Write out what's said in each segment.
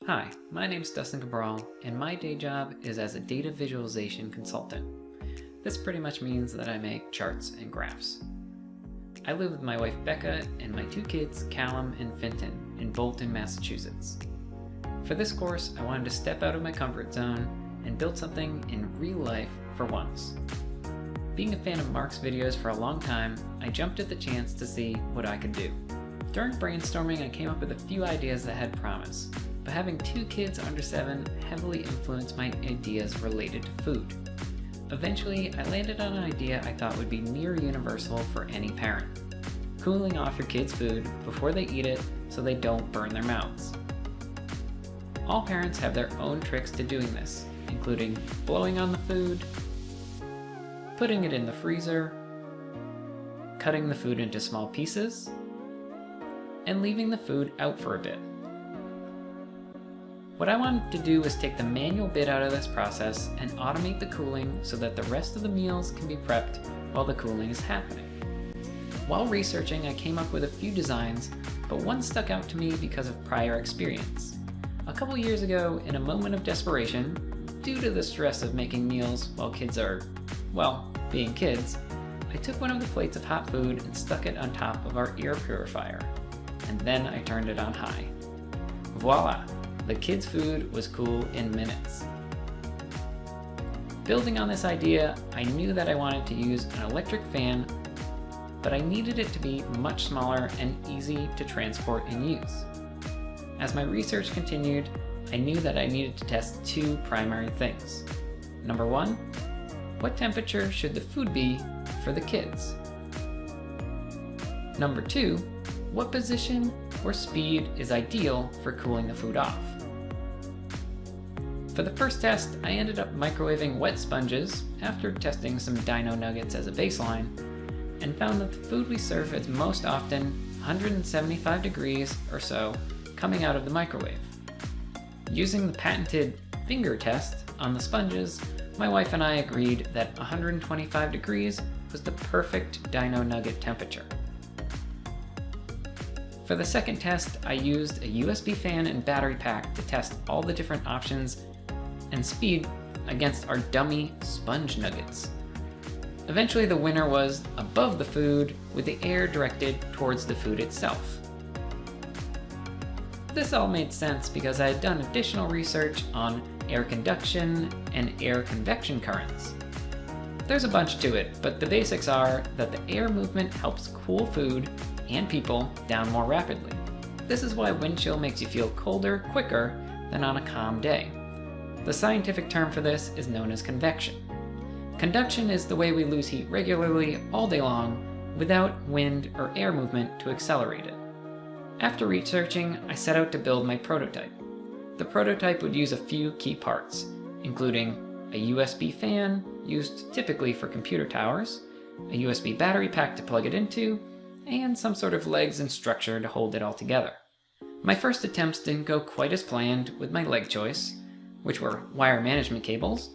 Hi, my name's Dustin Cabral, and my day job is as a data visualization consultant. This pretty much means that I make charts and graphs. I live with my wife Becca and my two kids, Callum and Finton, in Bolton, Massachusetts. For this course, I wanted to step out of my comfort zone and build something in real life for once. Being a fan of Mark's videos for a long time, I jumped at the chance to see what I could do. During brainstorming, I came up with a few ideas that had promise, but having two kids under 7 heavily influenced my ideas related to food. Eventually, I landed on an idea I thought would be near universal for any parent: cooling off your kids' food before they eat it so they don't burn their mouths. All parents have their own tricks to doing this, including blowing on the food, putting it in the freezer, cutting the food into small pieces, and leaving the food out for a bit. What I wanted to do was take the manual bit out of this process and automate the cooling so that the rest of the meals can be prepped while the cooling is happening. While researching, I came up with a few designs, but one stuck out to me because of prior experience. A couple years ago, in a moment of desperation, due to the stress of making meals while kids are, well, being kids, I took one of the plates of hot food and stuck it on top of our air purifier, and then I turned it on high. Voila! The kids' food was cool in minutes. Building on this idea, I knew that I wanted to use an electric fan, but I needed it to be much smaller and easy to transport and use. As my research continued, I knew that I needed to test two primary things. Number one, what temperature should the food be for the kids? Number two, what position or speed is ideal for cooling the food off? For the first test, I ended up microwaving wet sponges after testing some dino nuggets as a baseline, and found that the food we serve is most often 175 degrees or so coming out of the microwave. Using the patented finger test on the sponges, my wife and I agreed that 125 degrees was the perfect dino nugget temperature. For the second test, I used a USB fan and battery pack to test all the different options and speed against our dummy sponge nuggets. Eventually the winner was above the food with the air directed towards the food itself. This all made sense because I had done additional research on air conduction and air convection currents. There's a bunch to it, but the basics are that the air movement helps cool food and people down more rapidly. This is why wind chill makes you feel colder quicker than on a calm day. The scientific term for this is known as convection. Conduction is the way we lose heat regularly all day long without wind or air movement to accelerate it. After researching, I set out to build my prototype. The prototype would use a few key parts, including a USB fan, used typically for computer towers, a USB battery pack to plug it into, and some sort of legs and structure to hold it all together. My first attempts didn't go quite as planned with my leg choice, which were wire management cables,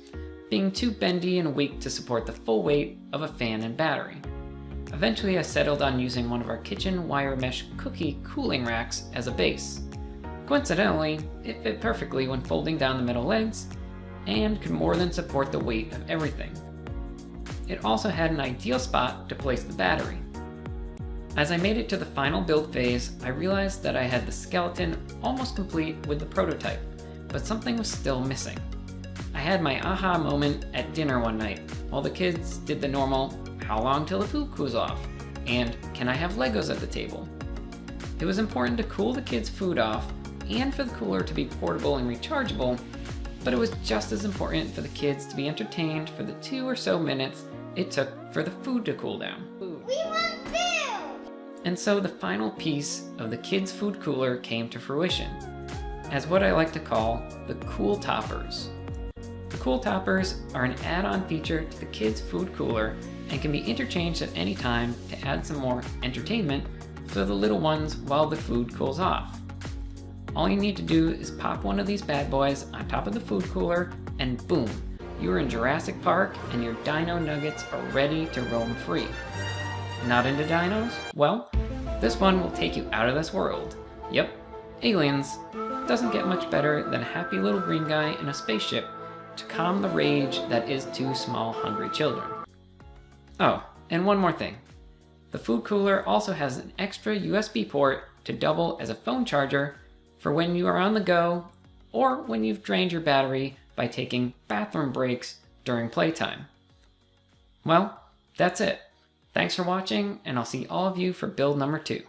being too bendy and weak to support the full weight of a fan and battery. Eventually I settled on using one of our kitchen wire mesh cookie cooling racks as a base. Coincidentally, it fit perfectly when folding down the middle legs, and could more than support the weight of everything. It also had an ideal spot to place the battery. As I made it to the final build phase, I realized that I had the skeleton almost complete with the prototype, but something was still missing. I had my aha moment at dinner one night, while the kids did the normal, how long till the food cools off, and can I have Legos at the table? It was important to cool the kids' food off, and for the cooler to be portable and rechargeable, but it was just as important for the kids to be entertained for the 2 or so minutes it took for the food to cool down. We want food! And so the final piece of the kids' food cooler came to fruition, as what I like to call the Cool Toppers. The Cool Toppers are an add-on feature to the kids' food cooler and can be interchanged at any time to add some more entertainment for the little ones while the food cools off. All you need to do is pop one of these bad boys on top of the food cooler and boom, you're in Jurassic Park and your dino nuggets are ready to roam free. Not into dinos? Well, this one will take you out of this world. Yep, aliens, doesn't get much better than a happy little green guy in a spaceship to calm the rage that is two small hungry children. Oh, and one more thing. The food cooler also has an extra USB port to double as a phone charger for when you are on the go or when you've drained your battery by taking bathroom breaks during playtime. Well, that's it. Thanks for watching, and I'll see all of you for build number 2.